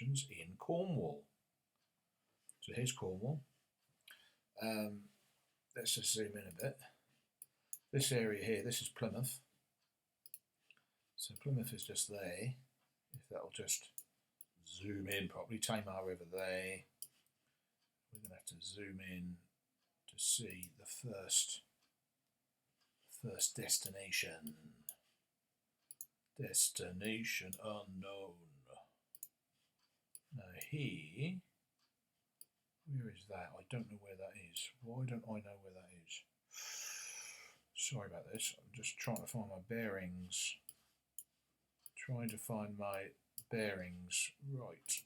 in Cornwall. So here's Cornwall. Let's just zoom in a bit. This area here, this is Plymouth. So Plymouth is just there. If that'll just zoom in properly. Tamar River there. We're going to have to zoom in to see the first destination. Destination unknown. Now here, where is that? I don't know where that is. Why don't I know where that is? Sorry about this. I'm just trying to find my bearings. Trying to find my bearings. Right.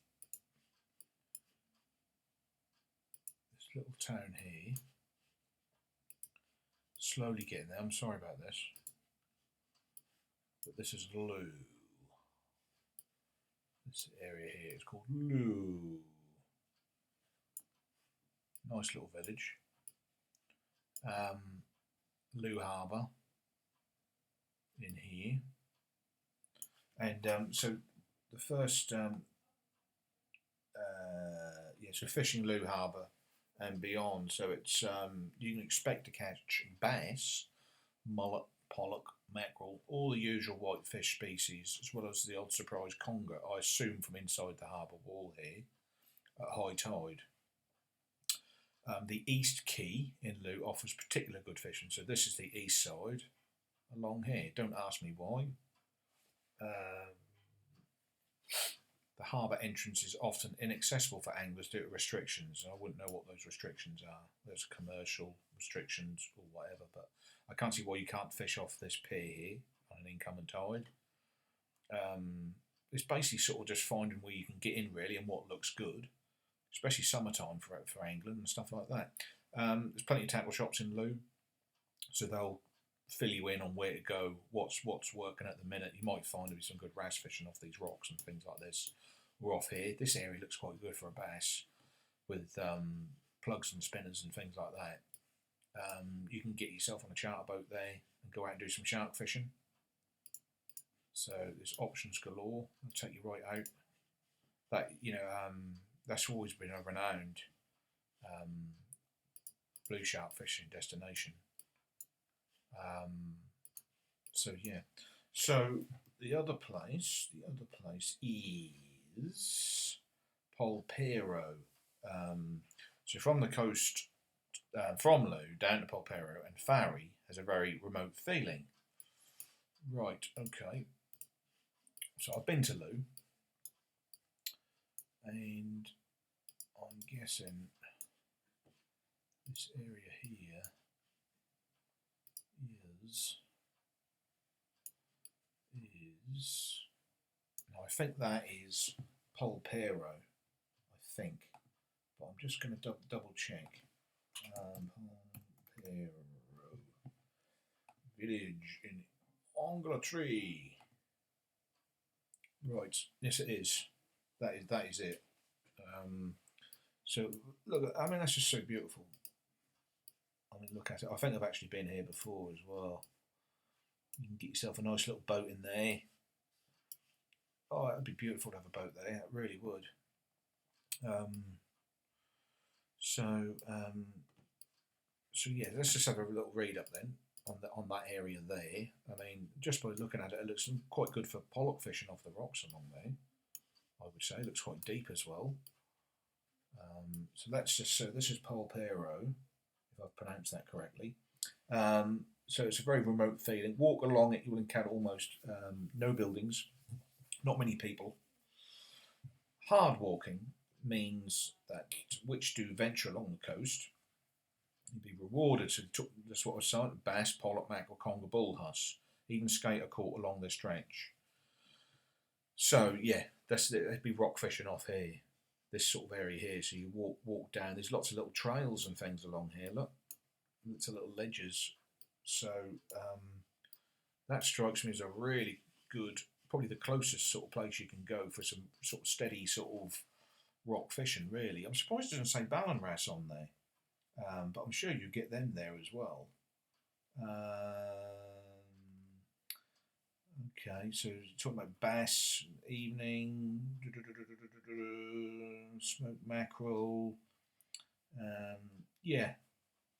This little town here. Slowly getting there. I'm sorry about this. But this is Looe. This area here is called Looe. Nice little village. Looe Harbour in here. And so the first, so fishing Looe Harbour and beyond. So it's you can expect to catch bass, mullet, pollock, mackerel, all the usual white fish species, as well as the odd surprise conger, I assume from inside the harbour wall here, at high tide. The East Quay in Looe offers particular good fishing, so this is the east side along here. Don't ask me why. The harbour entrance is often inaccessible for anglers due to restrictions. I wouldn't know what those restrictions are. There's commercial restrictions or whatever, but I can't see why you can't fish off this pier here on an incoming tide. It's basically sort of just finding where you can get in really and what looks good, especially summertime for angling and stuff like that. There's plenty of tackle shops in Looe, so they'll fill you in on where to go, what's working at the minute. You might find there'll be some good wrasse fishing off these rocks and things like this. We're off here. This area looks quite good for a bass with plugs and spinners and things like that. You can get yourself on a charter boat there and go out and do some shark fishing. So there's options galore. I'll take you right out. That that's always been a renowned blue shark fishing destination. So yeah. So the other place is Polperro. So from the coast, from Looe down to Polperro and Fowey has a very remote feeling. Right, okay. So I've been to Looe, and I'm guessing this area here is now I think that is Polperro, I think, but I'm just going to double check. Polperro village in Angletree. Right, yes it is. That is it. So look, I mean that's just so beautiful. I mean look at it. I think I've actually been here before as well. You can get yourself a nice little boat in there. Oh, it'd be beautiful to have a boat there. It really would. So yeah, let's just have a little read up then on that area there. I mean, just by looking at it, it looks quite good for pollock fishing off the rocks along there. I would say it looks quite deep as well. So let's just this is Polperro, if I've pronounced that correctly. So it's a very remote feeling. Walk along it, you will encounter almost no buildings, not many people. Hard walking means that which do venture along the coast, you'll be rewarded. So that's what I was saying: bass, pollock, mackerel, conger, bull huss, even skate are caught along the stretch. So yeah, that'd be rock fishing off here, this sort of area here. So you walk down. There's lots of little trails and things along here. Look, lots of little ledges. So that strikes me as a really good, probably the closest sort of place you can go for some sort of steady sort of rock fishing. Really, I'm surprised it doesn't say ballan wrasse on there, but I'm sure you get them there as well. Okay, so talking about bass, evening, smoked mackerel. Yeah,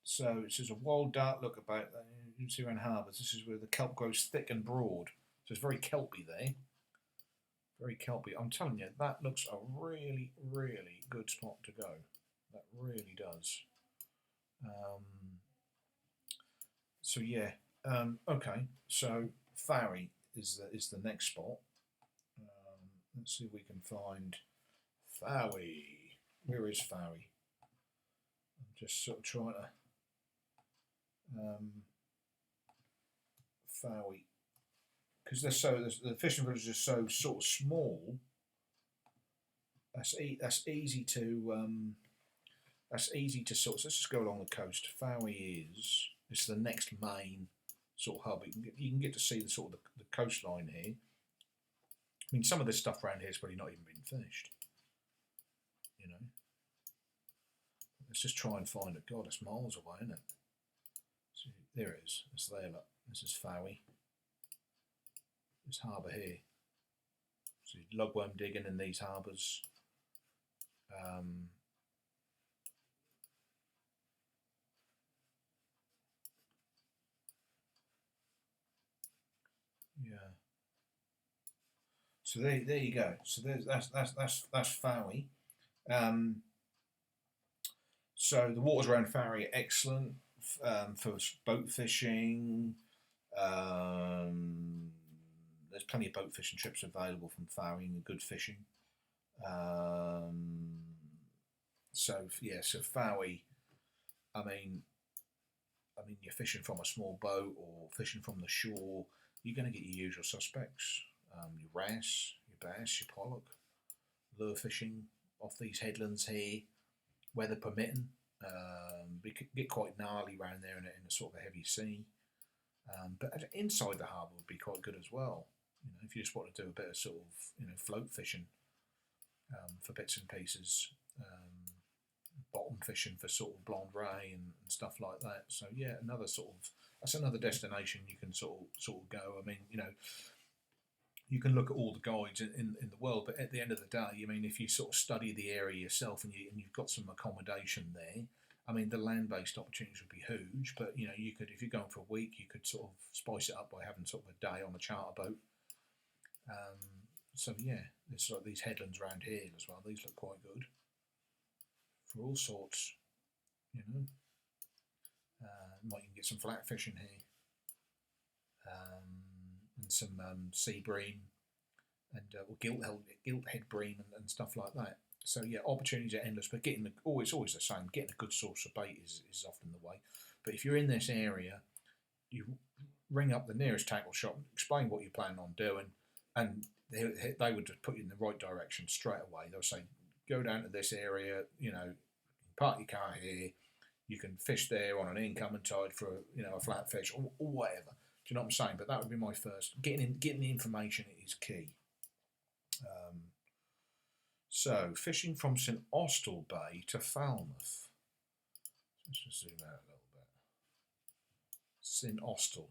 so it says a wild dark look about you can see around harbours. This is where the kelp grows thick and broad. So it's very kelpy there. Very kelpy. I'm telling you, that looks a really, really good spot to go. That really does. So yeah. Okay. So Fowey is the next spot. Let's see if we can find Fowey. Where is Fowey? I'm just sort of trying to Fowey, because the fishing villages are so sort of small. That's easy to sort. So let's just go along the coast. Fowey is the next main sort of hub. You can get to see the sort of the coastline here. I mean, some of this stuff around here is probably not even been fished. You know. Let's just try and find it. God, it's miles away, isn't it? So there it is. It's there. Look, this is Fowey. This harbour here. So lugworm digging in these harbours. Yeah. So there you go. So that's Fowey. So the waters around Fowey are excellent for boat fishing. There's plenty of boat fishing trips available from Fowey and good fishing. So yeah, so Fowey. I mean, you're fishing from a small boat or fishing from the shore. You're going to get your usual suspects: your wrasse, your bass, your pollock. Lure fishing off these headlands here, weather permitting. It could get quite gnarly around there in a sort of a heavy sea. But inside the harbour would be quite good as well. You know, if you just want to do a bit of sort of float fishing for bits and pieces, bottom fishing for sort of blonde ray and stuff like that. So yeah, that's another destination you can sort of go. I mean, you can look at all the guides in the world, but at the end of the day, I mean, if you sort of study the area yourself and you've got some accommodation there, I mean, the land-based opportunities would be huge. But you could, if you're going for a week, you could sort of spice it up by having sort of a day on a charter boat. So yeah, there's like these headlands around here as well. These look quite good for all sorts. Might even get some flat fishing here. And some sea bream and gilt head bream and stuff like that. So yeah, opportunities are endless, but always the same. Getting a good source of bait is often the way. But if you're in this area, you ring up the nearest tackle shop, explain what you plan on doing, and they would just put you in the right direction straight away. They'll say, go down to this area, park your car here. You can fish there on an incoming tide for a flat fish or whatever. Do you know what I'm saying? But that would be my first. Getting the information is key. So, fishing from St Austell Bay to Falmouth. Let's just zoom out a little bit. St Austell.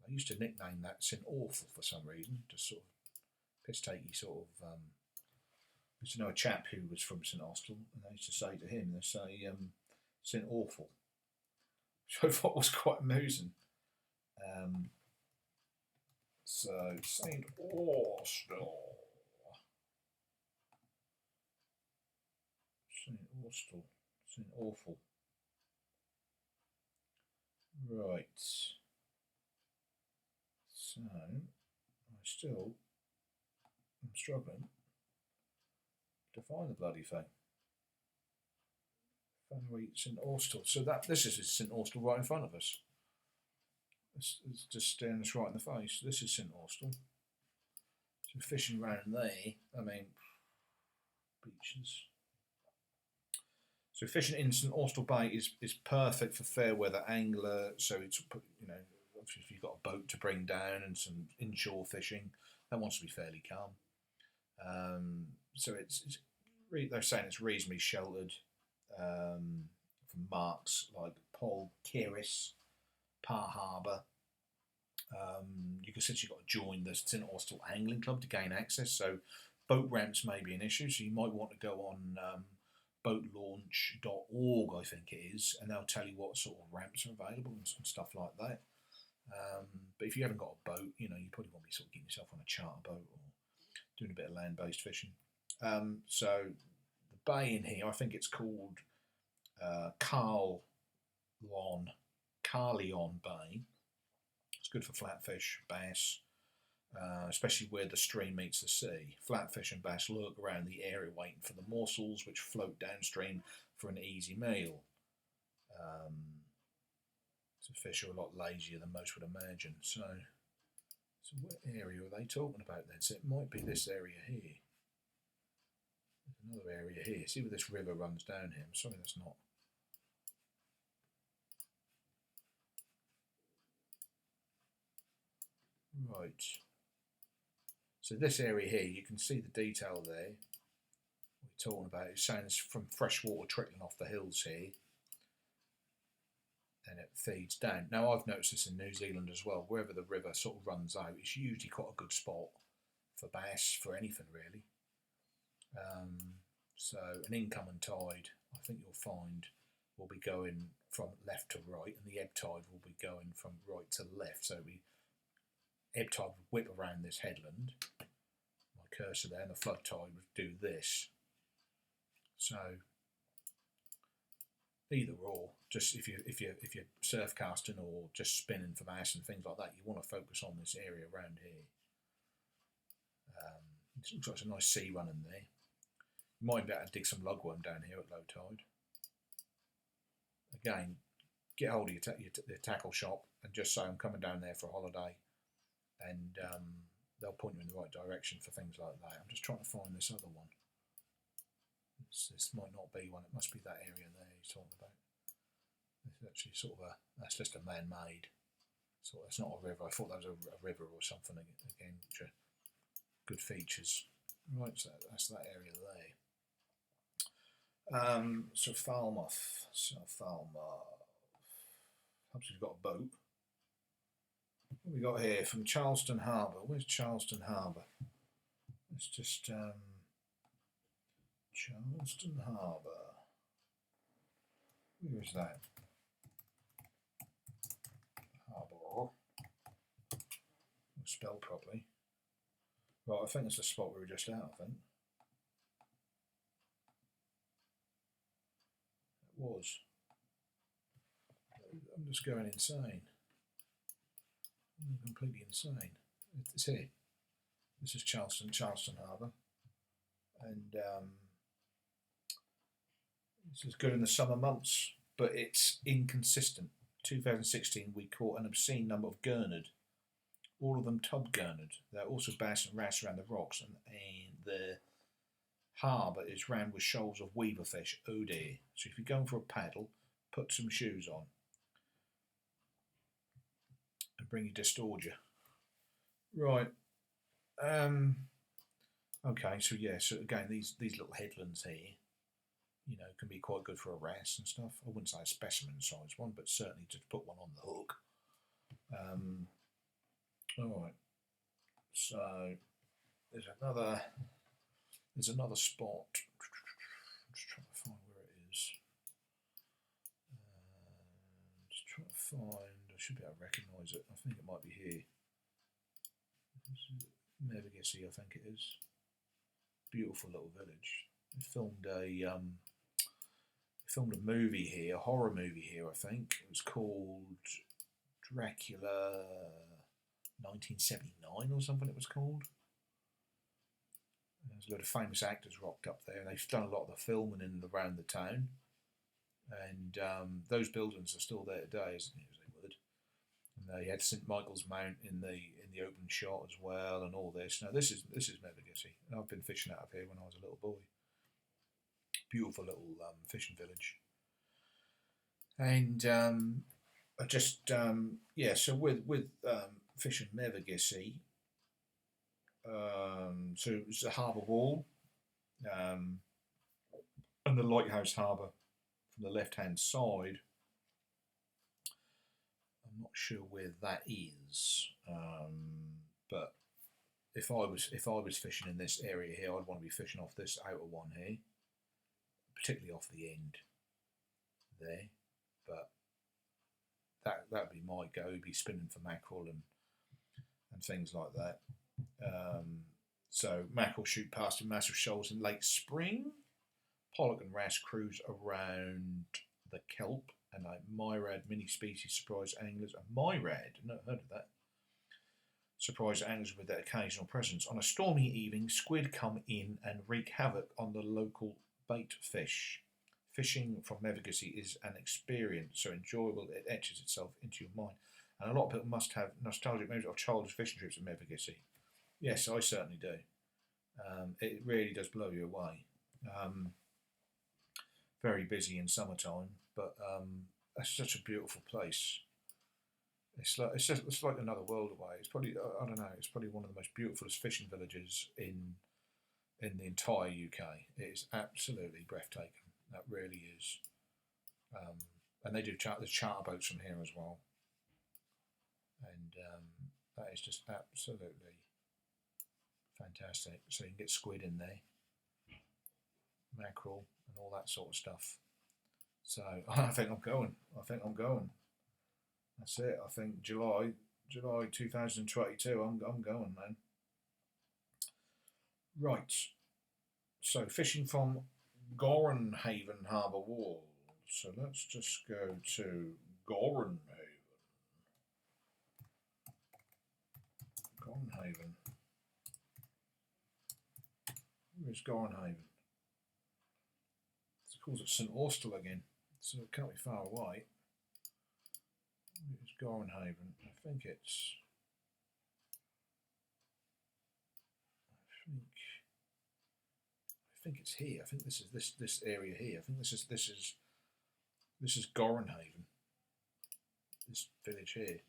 I used to nickname that St Awful for some reason. Just sort of piss-takey sort of. I used to know a chap who was from St Austell, and I used to say to him, they say St Awful, which I thought was quite amusing. So St Austell. St Awful. Right. So I'm struggling to find the bloody thing. Fowey, St Austell. So this is St Austell right in front of us. It's just staring us right in the face. This is St Austell. So fishing around there, I mean, beaches. So fishing in St Austell Bay is perfect for fair weather angler. So it's obviously if you've got a boat to bring down and some inshore fishing, that wants to be fairly calm. So they're saying it's reasonably sheltered from marks like Polperro, Par Harbour, You can essentially got to join the St Austell Angling Club to gain access. So boat ramps may be an issue. So you might want to go on boatlaunch.org, I think it is, and they'll tell you what sort of ramps are available and stuff like that. But if you haven't got a boat, you probably want to be sort of getting yourself on a charter boat or doing a bit of land-based fishing. So the bay in here, I think it's called Carleon Bay. It's good for flatfish, bass, especially where the stream meets the sea. Flatfish and bass lurk around the area waiting for the morsels which float downstream for an easy meal. So fish are a lot lazier than most would imagine. So what area are they talking about then? So it might be this area here. There's another area here. See where this river runs down here? I'm sorry that's not. Right. So this area here, you can see the detail there. We're talking about it's saying it's from fresh water trickling off the hills here. And it feeds down. Now I've noticed this in New Zealand as well. Wherever the river sort of runs out, it's usually quite a good spot for bass, for anything really. So an incoming tide, I think you'll find, will be going from left to right, and the ebb tide will be going from right to left. So ebb tide would whip around this headland, my cursor there, and the flood tide would do this. So either or, just if you're surf casting or just spinning for bass and things like that, you want to focus on this area around here. It looks like it's a nice sea running there. You might be able to dig some lugworm down here at low tide. Again, get hold of your tackle shop and just say I'm coming down there for a holiday, and they'll point you in the right direction for things like that. I'm just trying to find this other one. This might not be one. It must be that area there he's talking about. It's actually sort of that's just a man-made. So it's not a river. I thought that was a river or something again. Which are good features. Right, so that's that area there. So Falmouth. Perhaps we've got a boat. What have we got here from Charlestown Harbour? Where's Charlestown Harbour? It's just Charlestown Harbour. Where is that? Harbour. Spelled properly. Right, I think it's the spot we were just out, I think. It was. I'm just going insane. I'm completely insane. It's here. This is Charlestown Harbour. And this is good in the summer months, but it's inconsistent. 2016, we caught an obscene number of gurnard, all of them tub gurnard. There are also bass and wrasse around the rocks, and the harbour is rammed with shoals of weaver fish. Oh dear. So if you're going for a paddle, put some shoes on and bring your distorger. Right. Okay, so yeah, so again, these little headlands here, can be quite good for a wrasse and stuff. I wouldn't say a specimen size one, but certainly to put one on the hook. Alright, so there's another spot. I'm just trying to find where it is. Just trying to find, I should be able to recognise it. I think it might be here. Mevagissey, I think it is. Beautiful little village. They filmed a movie here, a horror movie here, I think. It was called Dracula 1979 or something it was called. There's a lot of famous actors rocked up there, and they've done a lot of the filming in and around the town. And those buildings are still there today, as they would. And they had St Michael's Mount in the open shot as well, and all this. Now this is Mevagissey. I've been fishing out of here when I was a little boy. Beautiful little fishing village. And I just so with fishing Mevagissey, so it was the harbour wall, and the lighthouse harbour from the left hand side. I'm not sure where that is, but if I was fishing in this area here, I'd want to be fishing off this outer one here, particularly off the end there. But that'd be my go. Be spinning for mackerel and things like that. So mackerel shoot past in massive shoals in late spring. Pollock and wrasse cruise around the kelp, and like myriad mini species surprise anglers. A myriad, I've not heard of that. Surprise anglers with their occasional presence. On a stormy evening, squid come in and wreak havoc on the local bait fish. Fishing from Mevagissey is an experience so enjoyable it etches itself into your mind. And a lot of people must have nostalgic memories of childhood fishing trips at Mevagissey. Yes, I certainly do. It really does blow you away. Very busy in summertime, but it's such a beautiful place. It's like another world away. It's probably, I don't know, it's probably one of the most beautifulest fishing villages in the entire UK. It is absolutely breathtaking. That really is. And they do there's charter boats from here as well. And that is just absolutely fantastic. So you can get squid in there, mackerel, and all that sort of stuff. So I think I'm going. That's it. I think July 2022. I'm going, man. Right. So fishing from Gorran Haven Harbour Wall. So let's just go to Gorran Haven. Gorran Haven. Where's Gorran Haven? It calls it St Austell again, so it can't be far away. It's Gorran Haven. I think it's here. I think this is this area here. I think this is Gorran Haven. This village here.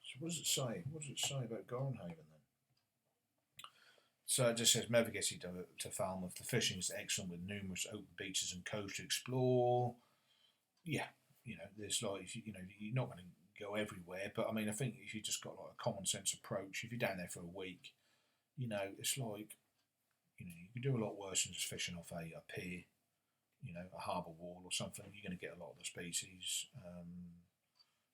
So what does it say? What does it say about Gorran Haven then? So it just says Mevagissey to Falmouth. The fishing is excellent with numerous open beaches and coves to explore. Yeah, you know, there's like you're not going to go everywhere, but I mean, I think if you just got like a common sense approach, if you're down there for a week, you know, it's like, you know, you can do a lot worse than just fishing off a pier, you know, a harbour wall or something. You're going to get a lot of the species.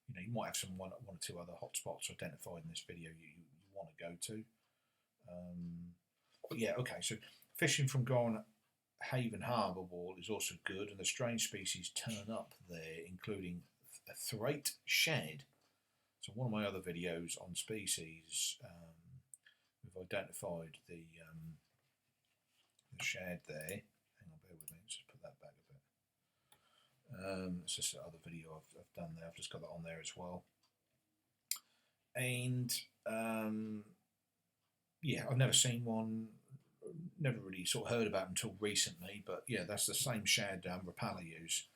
You know, you might have one or two other hotspots identified in this video you want to go to. But yeah, okay, so fishing from Gorran Haven Harbour Wall is also good, and the strange species turn up there, including a threat shad. So one of my other videos on species, we've identified the shad there. Hang on, bear with me, let's just put that back a bit. It's just another video I've done there. I've just got that on there as well. And yeah, I've never seen one, never really sort of heard about them until recently, but yeah, that's the same shad Rapala use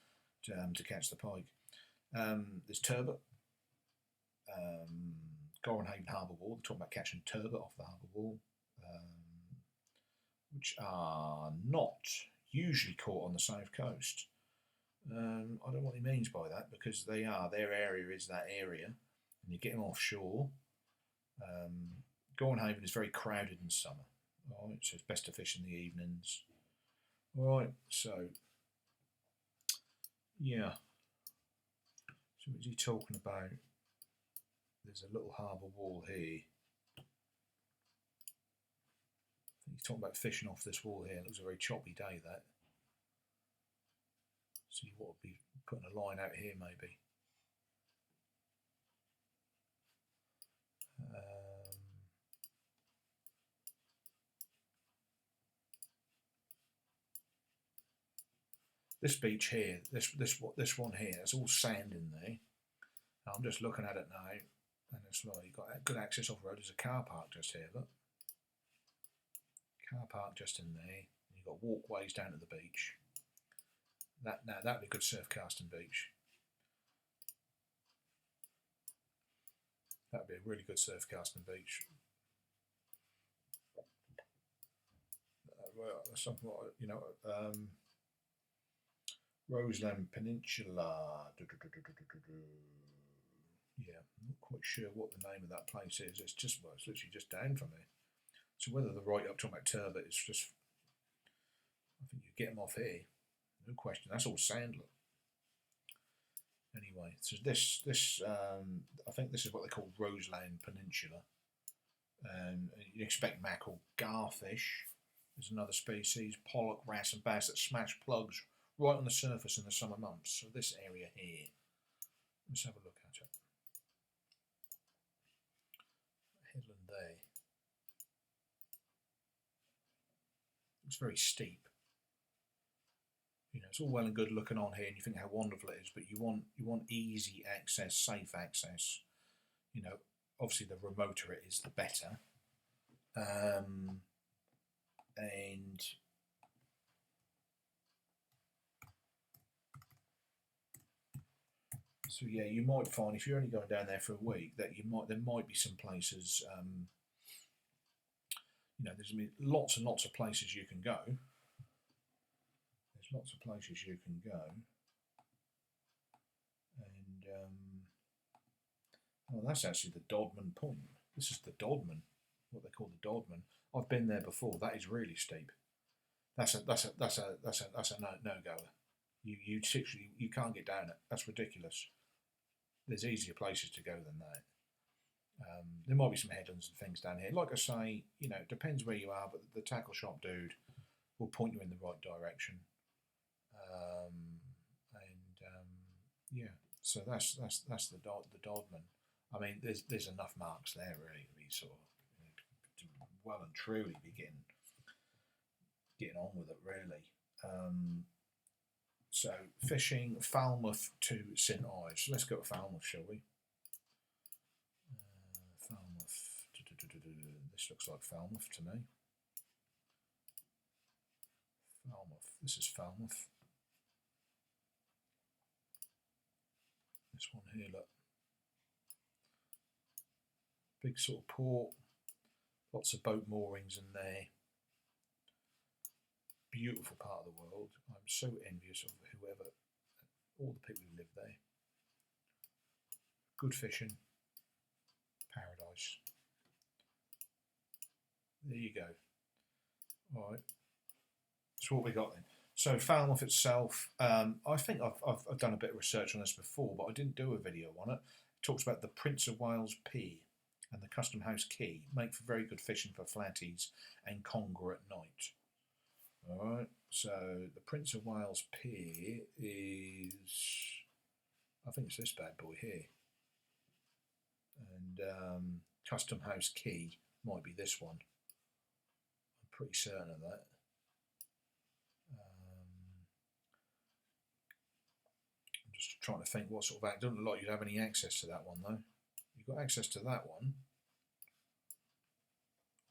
to catch the pike. There's turbot, Gorran Haven Harbour Wall. They're talking about catching turbot off the harbour wall, which are not usually caught on the south coast. I don't know what he means by that, because their area is that area, and you get them offshore. Gorran Haven is very crowded in summer. All right, so it's best to fish in the evenings. All right, so yeah. So what is he talking about? There's a little harbour wall here. I think he's talking about fishing off this wall here. It was a very choppy day, that. So you want to be putting a line out here, maybe. This beach here, this one here, it's all sand in there. Now I'm just looking at it now, and it's like you've got good access off road. There's a car park just here, look. Car park just in there. You've got walkways down to the beach. That'd be a good surf casting beach. That'd be a really good surf casting beach. Well, something like, you know, Roseland Peninsula. Yeah, I'm not quite sure what the name of that place is. It's just, well, it's literally just down from here. So whether they're right up talking about turbot, it's just, I think you get them off here, no question. That's all sandler. Anyway, so this I think this is what they call Roseland Peninsula. You expect mackerel, garfish. There's another species, pollock, wrasse and bass that smash plugs right on the surface in the summer months. So this area here, let's have a look at it. Headland there. It's very steep. You know, it's all well and good looking on here, and you think how wonderful it is, but you want easy access, safe access. You know, obviously the remoter it is, the better. And so yeah, you might find if you're only going down there for a week that there might be some places. You know, there's lots and lots of places you can go. There's lots of places you can go, and oh, that's actually the Dodman Point. This is the Dodman, what they call the Dodman. I've been there before. That is really steep. That's a no goer. You can't get down it. That's ridiculous. There's easier places to go than that. There might be some headlands and things down here. Like I say, you know, it depends where you are, but the tackle shop dude will point you in the right direction. Yeah, so that's the Dodman. I mean, there's enough marks there really to be sort of, you know, to well and truly be getting on with it really. So fishing Falmouth to St Ives. Let's go to Falmouth, shall we? Falmouth. This looks like Falmouth to me. Falmouth. This is Falmouth. This one here, look. Big sort of port. Lots of boat moorings in there. Beautiful part of the world. I'm so envious of whoever, all the people who live there. Good fishing. Paradise. There you go. All right. So what we got then? So Falmouth itself, I think I've done a bit of research on this before, but I didn't do a video on it. It talks about the Prince of Wales Pier and the Custom House Quay. Make for very good fishing for flatties and conger at night. Alright, so the Prince of Wales Pier is, I think it's this bad boy here. And Custom House Quay might be this one. I'm pretty certain of that. I'm just trying to think what sort of, don't look like you'd have any access to that one though. You've got access to that one.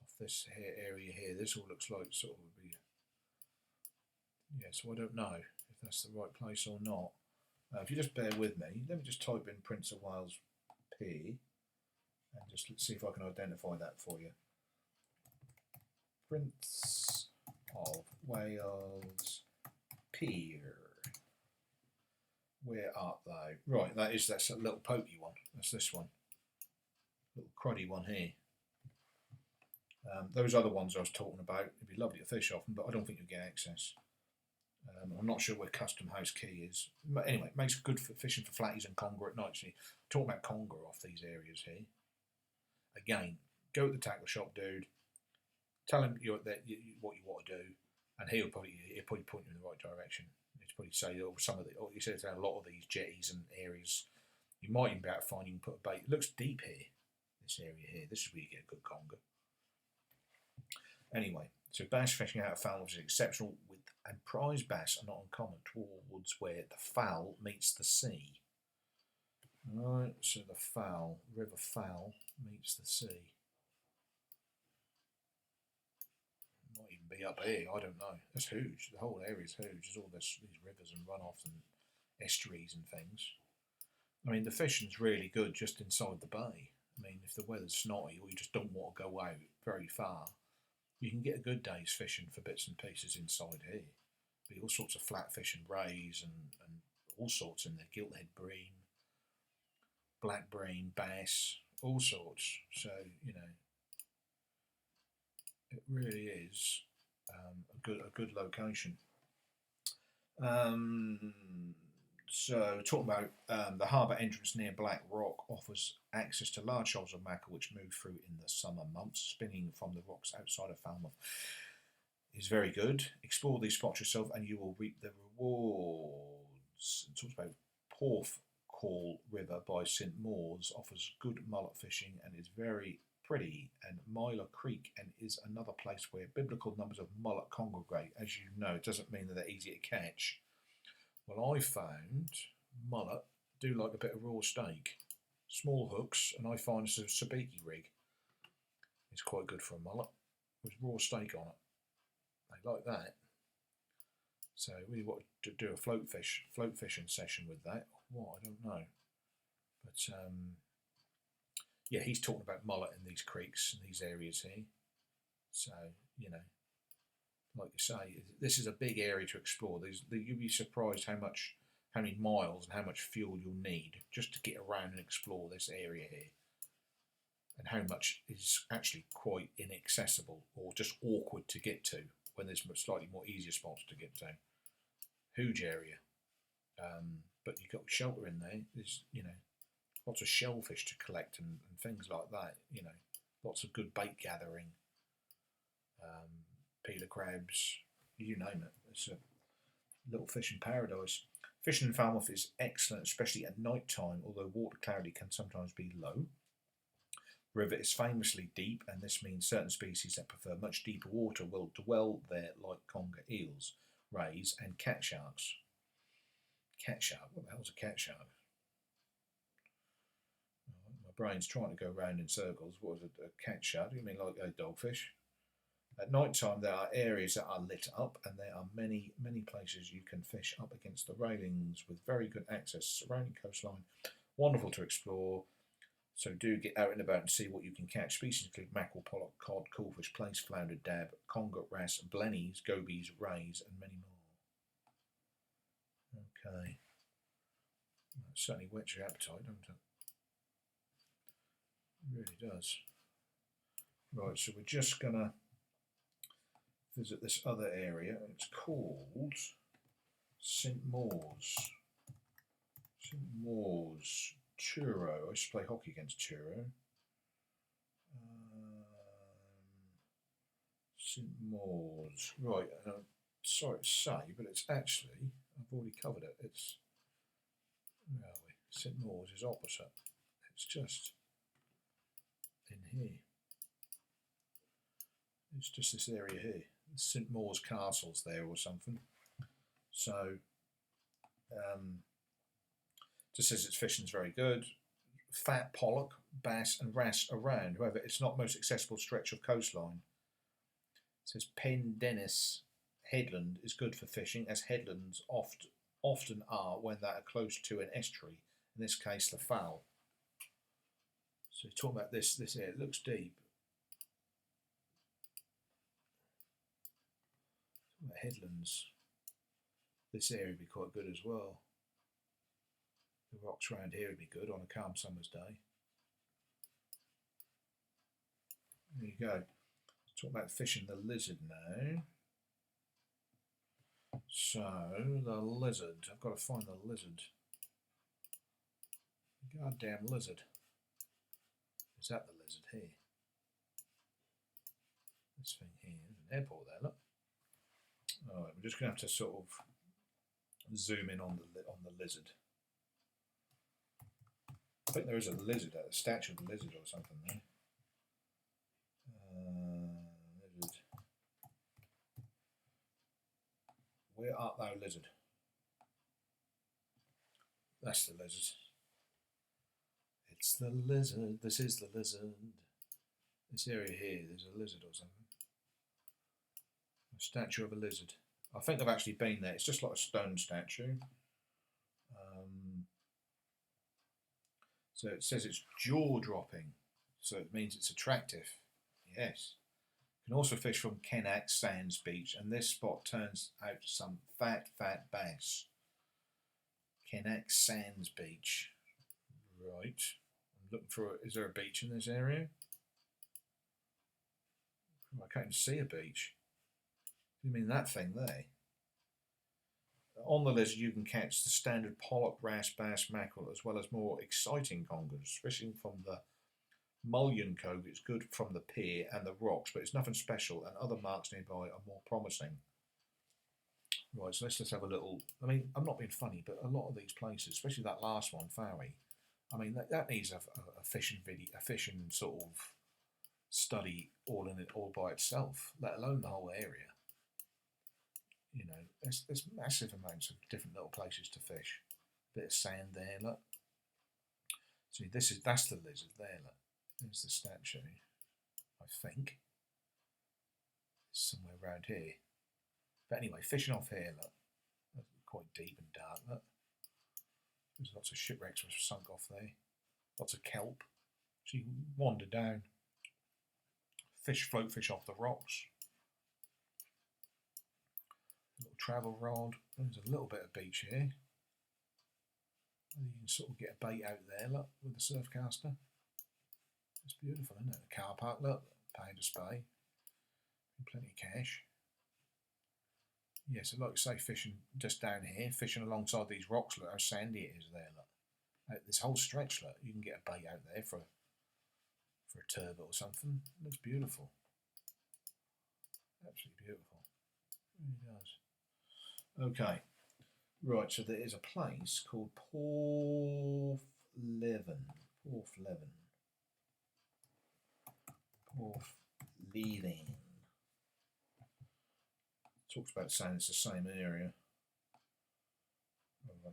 Off this here area here, this all looks like sort of would be, yeah, so I don't know if that's the right place or not. If you just bear with me, let me just type in Prince of Wales Pier and just see if I can identify that for you. Prince of Wales Pier. Where art thou? Right, that's a little pokey one. That's this one. Little cruddy one here. Those other ones I was talking about, it'd be lovely to fish off them, but I don't think you'll get access. I'm not sure where Custom House Quay is. But anyway, it makes good for fishing for flatties and conger at night. So talk about conger off these areas here. Again, go to the tackle shop dude, tell him what you want to do, and he'll probably point you in the right direction. He'll probably say, oh, he says a lot of these jetties and areas, you might even be able to find you can put a bait. It looks deep here, this area here. This is where you get a good conger. Anyway, so bass fishing out of Falmouth is exceptional, and prize bass are not uncommon towards where the Fal meets the sea. Right, so the Fal, River Fal meets the sea. Might even be up here, I don't know. That's huge. The whole area is huge. There's all these rivers and runoffs and estuaries and things. I mean, the fishing's really good just inside the bay. I mean, if the weather's snotty or you just don't want to go out very far, you can get a good day's fishing for bits and pieces inside here. Be all sorts of flatfish and rays and all sorts in there, gilthead bream. black bream, bass, all sorts. So, you know, it really is a good location. So talking about the harbour entrance near Black Rock offers access to large shoals of mackerel which move through in the summer months, spinning from the rocks outside of Falmouth. Is very good. Explore these spots yourself and you will reap the rewards. It talks about Porthleven River by St Mawes offers good mullet fishing and is very pretty, and Myler Creek and is another place where biblical numbers of mullet congregate. As you know, it doesn't mean that they're easy to catch. Well, I found mullet do like a bit of raw steak. Small hooks, and I find a sabiki rig is quite good for a mullet with raw steak on it. They like that. So really want to do a float fishing session with that. What, I don't know. But yeah, he's talking about mullet in these creeks and these areas here. So, you know, like you say, this is a big area to explore. You'll be surprised how many miles and how much fuel you'll need just to get around and explore this area here. And how much is actually quite inaccessible or just awkward to get to when there's slightly more easier spots to get to. Huge area. But you've got shelter in there. There's, you know, lots of shellfish to collect and things like that. You know, lots of good bait gathering. Peeler crabs, you name it. It's a little fishing paradise. Fishing in Falmouth is excellent, especially at night time, although water clarity can sometimes be low. The river is famously deep, and this means certain species that prefer much deeper water will dwell there, like conger eels, rays, and cat sharks. Cat shark? What the hell's a cat shark? My brain's trying to go round in circles. What is a cat shark? Do you mean like a dogfish? At night time, there are areas that are lit up, and there are many places you can fish up against the railings with very good access. Surrounding coastline, wonderful to explore. So do get out and about and see what you can catch. Species include mackerel, pollock, cod, coalfish, plaice, flounder, dab, conger, wrasse, blennies, gobies, rays, and many more. Okay. That certainly whets your appetite, doesn't it? It really does. Right, so we're just going to visit this other area. It's called St Mawes. St Mawes. Truro. I used to play hockey against Truro. St Mawes. Right, sorry to say, but it's actually, I've already covered it. It's, where are we? St Mawes is opposite. It's just in here. It's just this area here. St Mawes Castle's there or something. So, just says its fishing's very good. Fat pollock, bass, and wrasse around. However, it's not most accessible stretch of coastline. It says Penzance headland is good for fishing, as headlands often are when they are close to an estuary. In this case, the Fal. So he's talking about this area. It looks deep. Headlands. This area would be quite good as well. The rocks around here would be good on a calm summer's day. There you go. Let's talk about fishing the lizard now. So, the lizard. I've got to find the lizard. Goddamn lizard. Is that the lizard here? This thing here. There's an airport there, look. Alright, we're just going to have to sort of zoom in on the lizard. I think there is a lizard, a statue of a lizard or something there. Lizard. Where art thou, lizard? That's the lizard. It's the lizard. This is the lizard. This area here, there's a lizard or something. A statue of a lizard. I think I've actually been there. It's just like a stone statue. So it says it's jaw-dropping, so it means it's attractive. Yes. You can also fish from Kennack Sands Beach, and this spot turns out some fat bass. Kennack Sands Beach. Right. I'm looking for, is there a beach in this area? I can't even see a beach. You mean that thing there? On the list, you can catch the standard pollock, wrasse, bass, mackerel, as well as more exciting congers. Fishing from the Mullion Cove is good from the pier and the rocks, but it's nothing special, and other marks nearby are more promising. Right, so let's just have a little. I mean, I'm not being funny, but a lot of these places, especially that last one, Fowey, I mean, that needs a fishing video, a fishing sort of study all in it, all by itself, let alone the whole area. You know, there's massive amounts of different little places to fish. Bit of sand there, look. See, that's the lizard there, look. There's the statue, I think. Somewhere around here. But anyway, fishing off here, look. That's quite deep and dark, look. There's lots of shipwrecks which are sunk off there. Lots of kelp. So you can wander down. Float fish off the rocks. Little travel rod. There's a little bit of beach here. You can sort of get a bait out there, look, with the surf caster. It's beautiful, isn't it? The car park, look, Penzance Bay. Plenty of cash. Yeah, so like I say, fishing just down here, fishing alongside these rocks, look how sandy it is there, look. This whole stretch, look, you can get a bait out there for a turbot or something. It looks beautiful. Absolutely beautiful. It really does. Okay, right, so there is a place called Porthleven. Talks about saying it's the same area.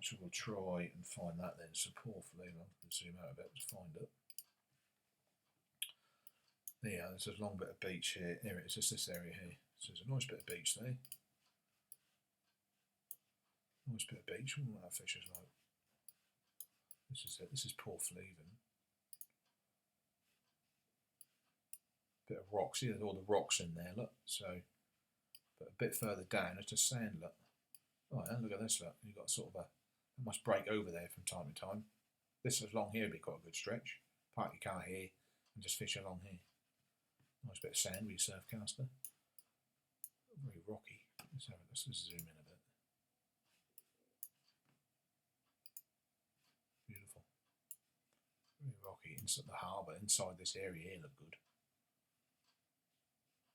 So we'll try and find that then. So Porthleven, I'll zoom out a bit to find it. Yeah, there's a long bit of beach here. Here it is, it's this area here. So there's a nice bit of beach there. Nice bit of beach. I wonder what that fish is like. This is it. This is Porthleven. Bit of rocks. See, there's all the rocks in there. Look. So, but a bit further down, it's just sand. Look. Oh, and look at this. Look. You've got sort of it must break over there from time to time. This is along here would be quite a good stretch. Park your car here and just fish along here. Nice bit of sand with your surf caster. Very rocky. Let's zoom in a bit. Beautiful. Very rocky. Inside the harbour, inside this area here, look good.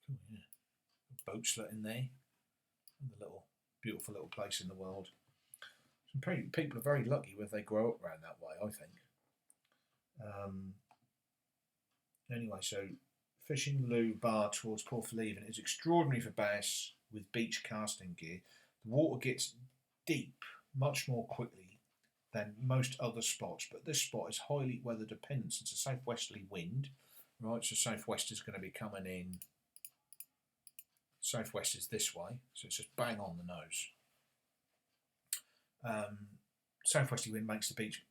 Cool, yeah. Boat slut in there. And the little beautiful little place in the world. Some people are very lucky when they grow up around that way, I think. Anyway, so fishing Looe bar towards Porthleven is extraordinary for bass with beach casting gear. The water gets deep much more quickly than most other spots, but this spot is highly weather dependent. It's a southwesterly wind, right? So southwest is going to be coming in. Southwest is this way, so it's just bang on the nose. Southwesterly wind makes the beach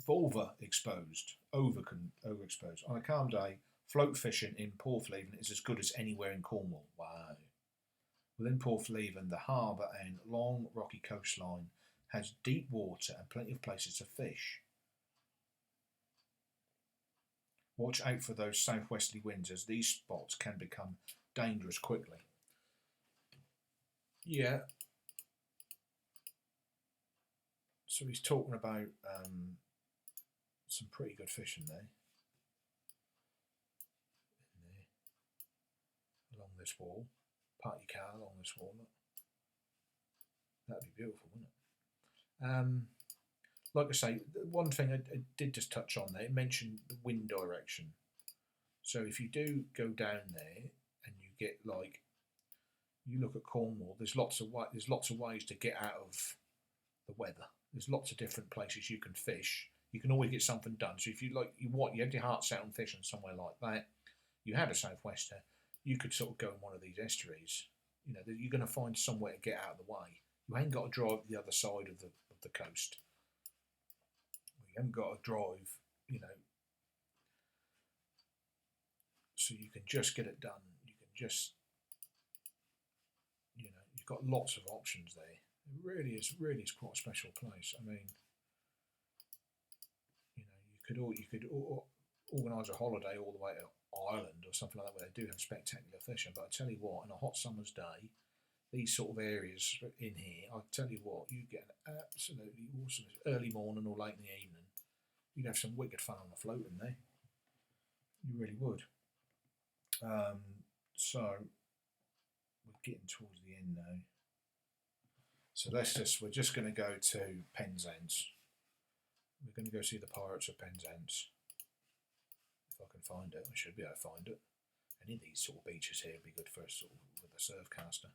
overexposed. On a calm day, float fishing in Porthleven is as good as anywhere in Cornwall. Wow. Within Porthleven, the harbour and long rocky coastline has deep water and plenty of places to fish. Watch out for those southwesterly winds, as these spots can become dangerous quickly. Yeah. So he's talking about some pretty good fishing there. Along this wall. Park your car along this wall. Look. That'd be beautiful, wouldn't it? Like I say, one thing I did just touch on there, it mentioned the wind direction. So if you do go down there and you get like, you look at Cornwall, there's lots of ways to get out of the weather. There's lots of different places you can fish. You can always get something done. So if you had your heart set on fishing somewhere like that, you had a southwester, you could sort of go in one of these estuaries. You know, you're going to find somewhere to get out of the way. You ain't got to drive the other side of the coast. You haven't got to drive, you know. So you can just get it done. You can just, you know, you've got lots of options there. It really is quite a special place. I mean, you know, you could organise a holiday all the way to Ireland or something like that, where they do have spectacular fishing. But I tell you what, on a hot summer's day, these sort of areas in here, I tell you what, you get an absolutely awesome early morning or late in the evening. You'd have some wicked fun on the float in there. You really would. So we're getting towards the end now. So we're just going to go to Penzance. We're going to go see the Pirates of Penzance. If I can find it, I should be able to find it. Any of these sort of beaches here would be good for us sort of with a surfcaster.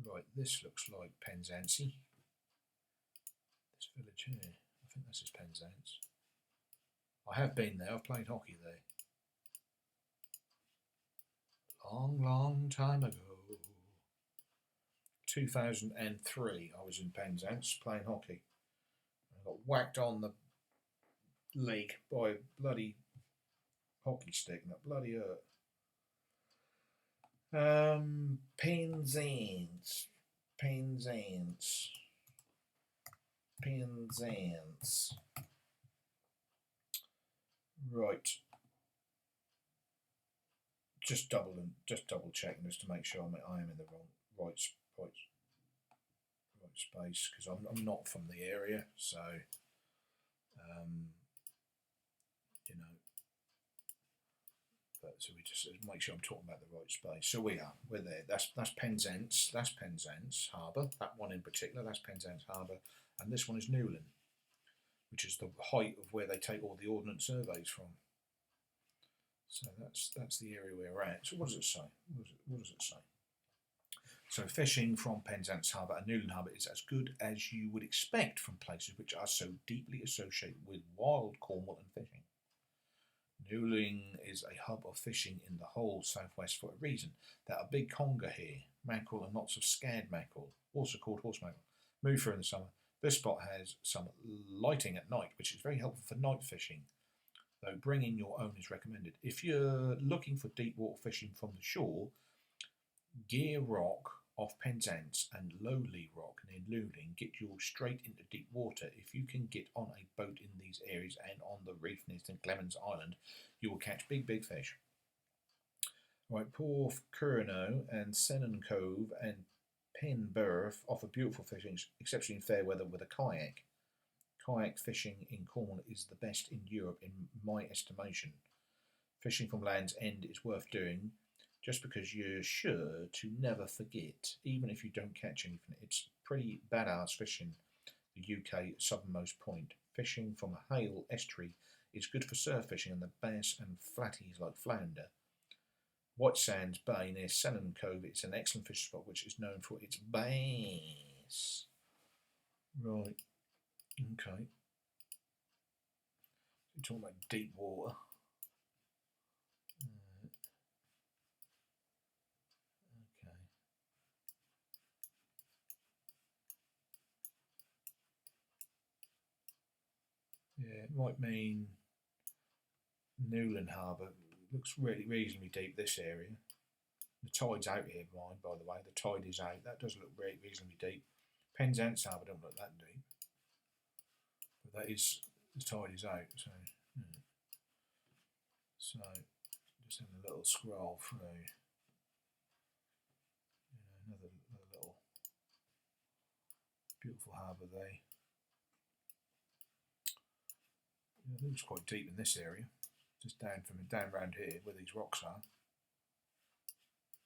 Right, this looks like Penzance. This village here, I think this is Penzance. I have been there, I've played hockey there. Long time ago. 2003 I was in Penzance playing hockey. I got whacked on the leg by a bloody hockey stick and that bloody hurt. Penzance. Right. Just double checking just to make sure I am in the right space, because I'm not from the area, so you know. But so we just make sure I'm talking about the right space. So we're there. That's Penzance. That's Penzance Harbour. That one in particular. That's Penzance Harbour, and this one is Newlyn, which is the height of where they take all the ordnance surveys from. So that's the area we're at. So what does it say? What does it say? So fishing from Penzance Harbour and Newlyn Harbour is as good as you would expect from places which are so deeply associated with wild Cornwall and fishing. Newlyn is a hub of fishing in the whole southwest for a reason. There are big conger here, mackerel and lots of scad mackerel, also called horse mackerel, move through in the summer. This spot has some lighting at night, which is very helpful for night fishing, though bringing your own is recommended. If you're looking for deep water fishing from the shore, Gear Rock off Penzance and Lowly Rock near Newlyn get you straight into deep water. If you can get on a boat in these areas and on the reef near St Clements Island, you will catch big fish. Right, Porthleven and Sennen Cove and Penberth offer beautiful fishing, exceptionally in fair weather with a kayak. Kayak fishing in Cornwall is the best in Europe in my estimation. Fishing from Land's End is worth doing, just because you're sure to never forget, even if you don't catch anything. It's pretty badass fishing the UK southernmost point. Fishing from a Hale estuary is good for surf fishing and the bass and flatties like flounder. White Sands Bay near Sennen Cove is an excellent fishing spot which is known for its bass. Right, okay. We're talking about deep water. Yeah, it might mean Newlyn Harbour. Looks really reasonably deep, this area. The tide's out here, by the way. The tide is out. That does look really reasonably deep. Penzance Harbour don't look that deep. But that is, the tide is out. So, so just having a little scroll through. Another little beautiful harbour there. It looks quite deep in this area, just down around here where these rocks are.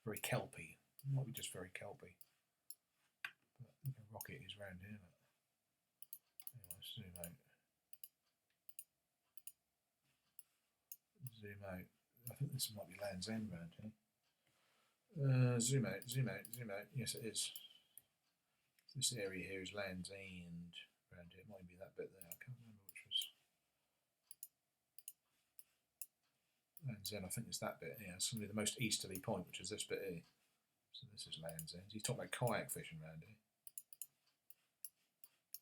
Very kelpy. It might be just very kelpy. But look how rocky it is around here. Anyway, zoom out. Zoom out. I think this might be Land's End around here. Zoom out, zoom out, zoom out. Yes, it is. This area here is Land's End around here. It might be that bit there. I can't remember which was. Land's End, I think it's that bit here. It's going to be the most easterly point, which is this bit here. So this is Land's End. He's talking about kayak fishing around here.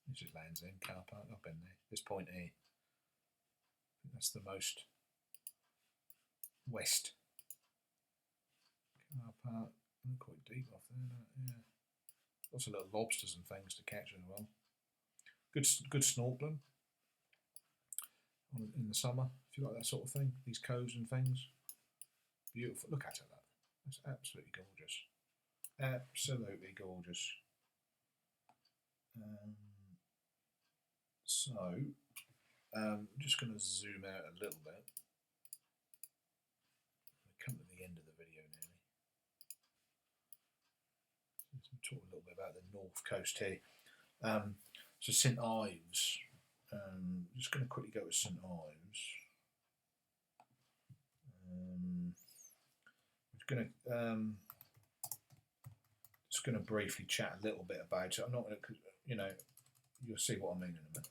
This is Land's End, car park up in there. This point here. I think that's the most west. Car park. Quite deep off there, yeah. Lots of little lobsters and things to catch as well. Good snorkeling in the summer, if you like that sort of thing. These coves and things. Beautiful. Look at it, that. That's absolutely gorgeous. Absolutely gorgeous. I'm just going to zoom out a little bit. We're coming to the end of the video nearly. Let's talk a little bit about the north coast here. So St Ives. I'm just going to quickly go to St Ives. Just going to briefly chat a little bit about it. I'm not going to, you know, you'll see what I mean in a minute.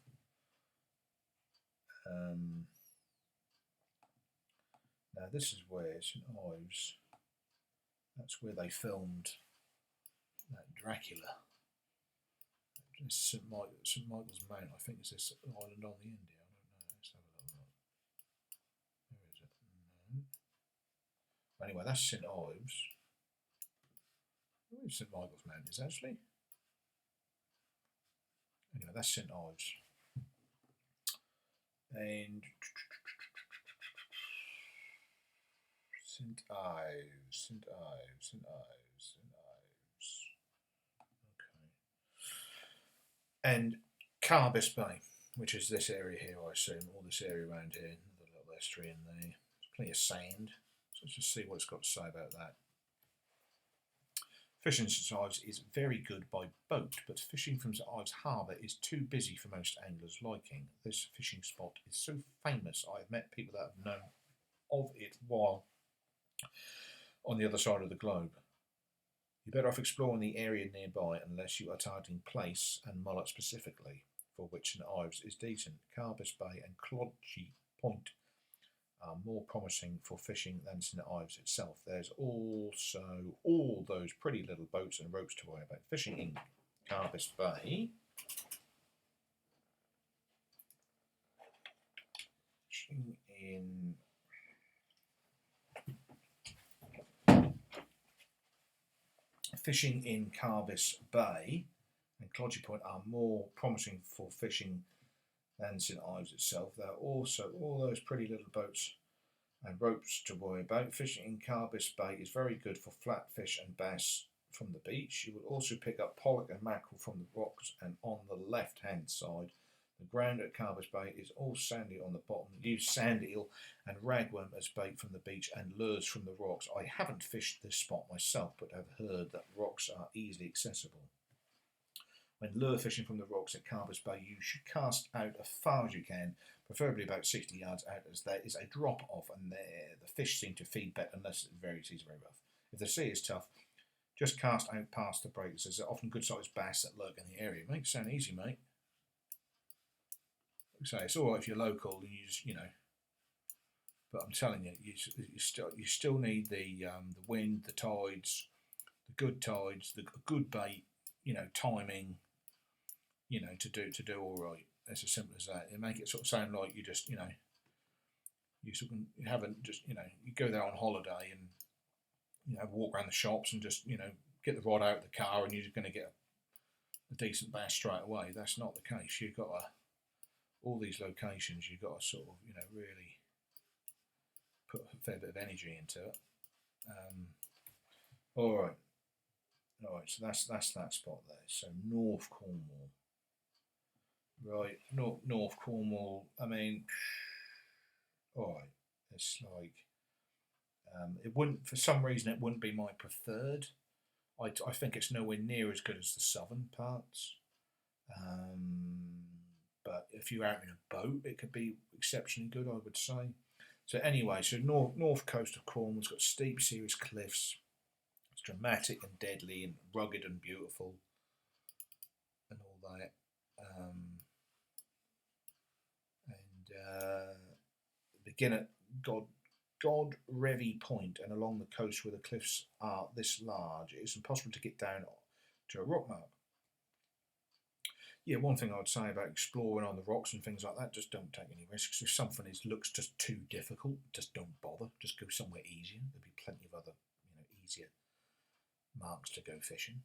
Now this is where St Ives. That's where they filmed that Dracula. St Michael's Mount. I think it's this island on the India. I don't know. Let's have a little look. Where is it? No. Anyway, that's St Ives. Where St Michael's Mount is actually. Anyway, that's St Ives. And St Ives. Okay. And Carbis Bay, which is this area here, I assume, all this area around here, the little estuary in there. There's plenty of sand. So let's just see what it's got to say about that. Fishing in St Ives is very good by boat, but fishing from St Ives Harbour is too busy for most anglers' liking. This fishing spot is so famous, I have met people that have known of it while on the other side of the globe. You're better off exploring the area nearby unless you are targeting plaice and mullet specifically, for which St Ives is decent. Carbis Bay and Clodgy Point are more promising for fishing than St Ives itself. There's also all those pretty little boats and ropes to worry about. Fishing in Carbis Bay. Fishing in Carbis Bay and Clodgy Point are more promising for fishing than St Ives itself. There are also all those pretty little boats and ropes to worry about. Fishing in Carbis Bay is very good for flatfish and bass from the beach. You will also pick up pollock and mackerel from the rocks, and on the left hand side the ground at Carbis Bay is all sandy on the bottom. Use sand eel and ragworm as bait from the beach and lures from the rocks. I haven't fished this spot myself, but have heard that rocks are easily accessible. When lure fishing from the rocks at Carbis Bay, you should cast out as far as you can, preferably about 60 yards out, as there is a drop off and the fish seem to feed better unless the seas are very rough. If the sea is tough, just cast out past the breaks. There's often good sized bass that lurk in the area. It makes it sound easy, mate. So it's all right if you're local and you just, you know, but I'm telling you, you still need the wind, the tides, the good bait, you know, timing, you know, to do all right. That's as simple as that. It make it sort of sound like you just, you know, you haven't just, you know, you go there on holiday and, you know, walk around the shops and just, you know, get the rod out of the car and you're just going to get a decent bass straight away. That's not the case. You've got to, all these locations, you've got to sort of, you know, really put a fair bit of energy into it. All right, so that's that spot there. So North Cornwall, right? North Cornwall. I mean, all right. It's like it wouldn't, for some reason, it wouldn't be my preferred. I think it's nowhere near as good as the southern parts. But if you're out in a boat, it could be exceptionally good, I would say. So anyway, so north coast of Cornwall's got steep, serious cliffs. It's dramatic and deadly and rugged and beautiful and all that. Begin at God Revy Point and along the coast where the cliffs are this large, it's impossible to get down to a rock mark. Yeah, one thing I would say about exploring on the rocks and things like that, just don't take any risks. If something looks just too difficult, just don't bother. Just go somewhere easier. There'll be plenty of other, you know, easier marks to go fishing.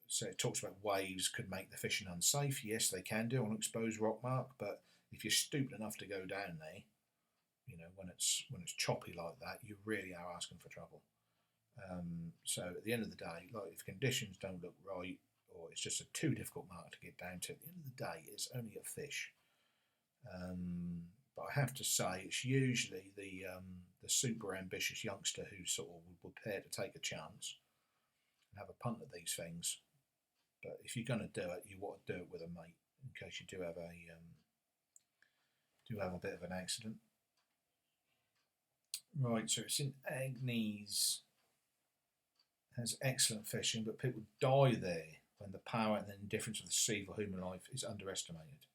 so it talks about waves could make the fishing unsafe. Yes, they can do on exposed rock mark, but if you're stupid enough to go down there, you know, when it's choppy like that, you really are asking for trouble. So at the end of the day, like if conditions don't look right, or it's just a too difficult mark to get down to, at the end of the day, it's only a fish. But I have to say, it's usually the super ambitious youngster who sort of would prepare to take a chance and have a punt at these things. But if you're going to do it, you want to do it with a mate in case you do have a bit of an accident. Right, so it's in Agnes. Has excellent fishing, but people die there when the power and the indifference of the sea for human life is underestimated.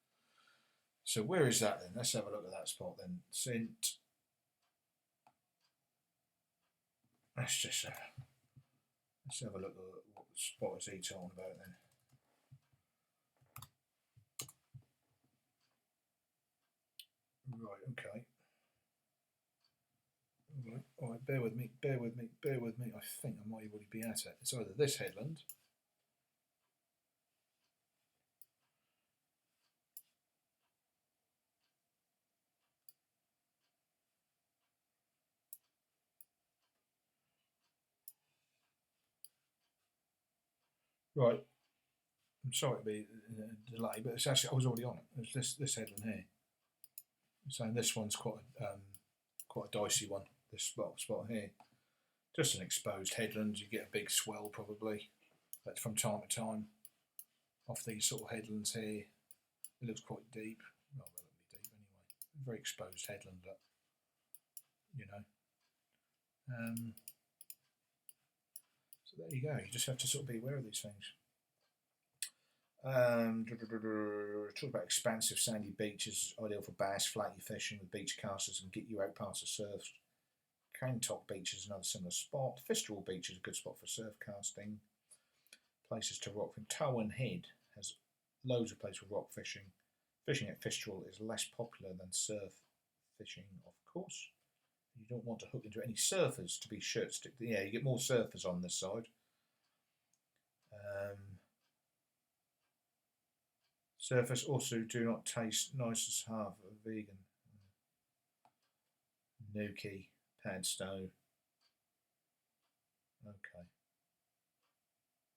So where is that then? Let's have a look at that spot then. St. Let's have a look at what spot is he talking about then. Right, okay. All right, bear with me. I think I might already be at it. It's either this headland. Right. I'm sorry to be a delay, but it's actually I was already on it. It's this headland here. So this one's quite a dicey one. This spot here, just an exposed headland. You get a big swell probably, but from time to time, off these sort of headlands here, it looks quite deep. Not relatively deep anyway. Very exposed headland, but you know. So there you go. You just have to sort of be aware of these things. Talk about expansive sandy beaches, ideal for bass, flatty fishing with beach casters and get you out past the surf. Cantock Beach is another similar spot. Fistral Beach is a good spot for surf casting. Places to rock from Towan Head has loads of places for rock fishing. Fishing at Fistral is less popular than surf fishing, of course. You don't want to hook into any surfers to be sure. Yeah, you get more surfers on this side. Surfers also do not taste nice as half a vegan. Nuki, Padstow. Okay.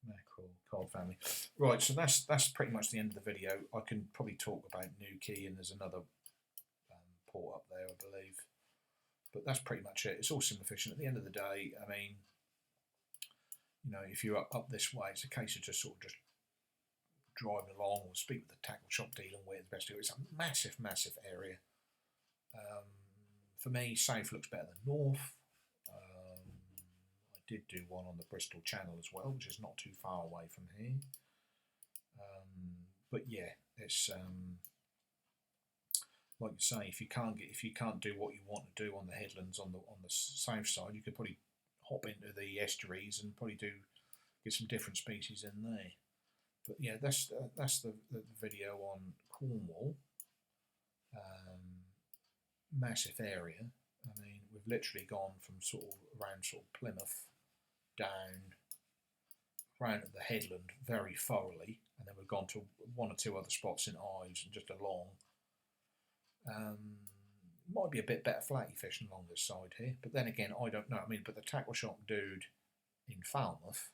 Mackerel, cod family. Right, so that's pretty much the end of the video. I can probably talk about Nuki, and there's another port up there, I believe. But that's pretty much it. It's all similar fishing. At the end of the day, I mean, you know, if you're up this way, it's a case of just sort of just driving along or speak with the tackle shop dealer where the best to do. It's a massive, massive area. For me, south looks better than north. I did do one on the Bristol Channel as well, which is not too far away from here. But yeah, it's like you say, if you can't do what you want to do on the headlands on the south side, you could probably hop into the estuaries and probably get some different species in there. But yeah, that's the video on Cornwall. Massive area. I mean, we've literally gone from around Plymouth down around at the headland very thoroughly, and then we've gone to one or two other spots in Ives and just along. Might be a bit better flatty fishing along this side here, but then again, I don't know. I mean, but the tackle shop dude in Falmouth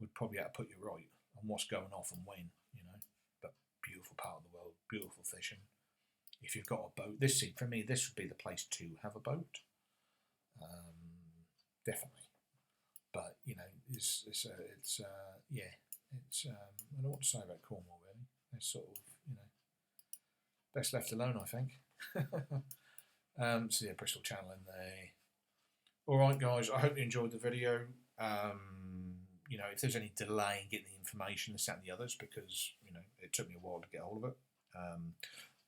would probably have to put you right on what's going off and when, you know. But beautiful part of the world, beautiful fishing. If you've got a boat, for me, this would be the place to have a boat. Definitely. But you know, I don't know what to say about Cornwall really. It's sort of, you know, best left alone, I think. So yeah, Bristol Channel in there. All right, guys. I hope you enjoyed the video. You know, if there's any delay in getting the information, this, that, and the others, because you know it took me a while to get hold of it.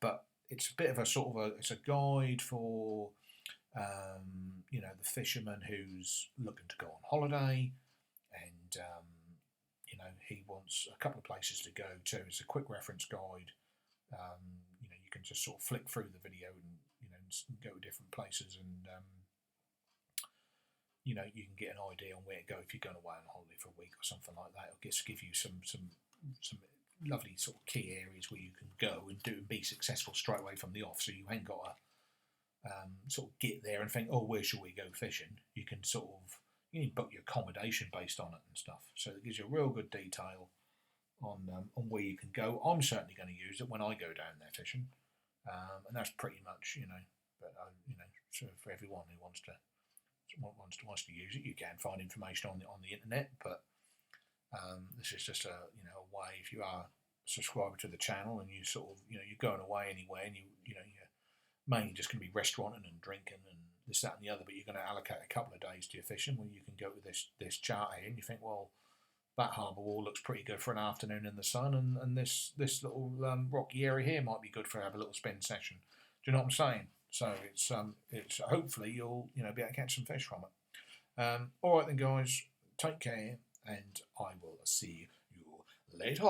But it's a bit of it's a guide for you know, the fisherman who's looking to go on holiday, and you know, he wants a couple of places to go to. It's a quick reference guide. You know, you can just sort of flick through the video and, you know, go to different places, and you know, you can get an idea on where to go if you're going away on holiday for a week or something like that. It'll just give you some lovely sort of key areas where you can go and be successful straight away from the off. So you ain't got to sort of get there and think, oh, where should we go fishing? You can sort of, you can book your accommodation based on it and stuff. So it gives you a real good detail on where you can go. I'm certainly going to use it when I go down there fishing, and that's pretty much, you know. But you know, so for everyone who wants to use it, you can find information on the internet. But this is just a a way, if you are a subscriber to the channel and you sort of, you're going away anywhere and you're mainly just going to be restauranting and drinking and this, that and the other, but you're going to allocate a couple of days to your fishing, well, you can go to this chart here and you think, well, that harbour wall looks pretty good for an afternoon in the sun, and this little rocky area here might be good for have a little spin session. Do you know what I'm saying? So it's hopefully you'll be able to catch some fish from it. All right then, guys, take care, and I will see you later.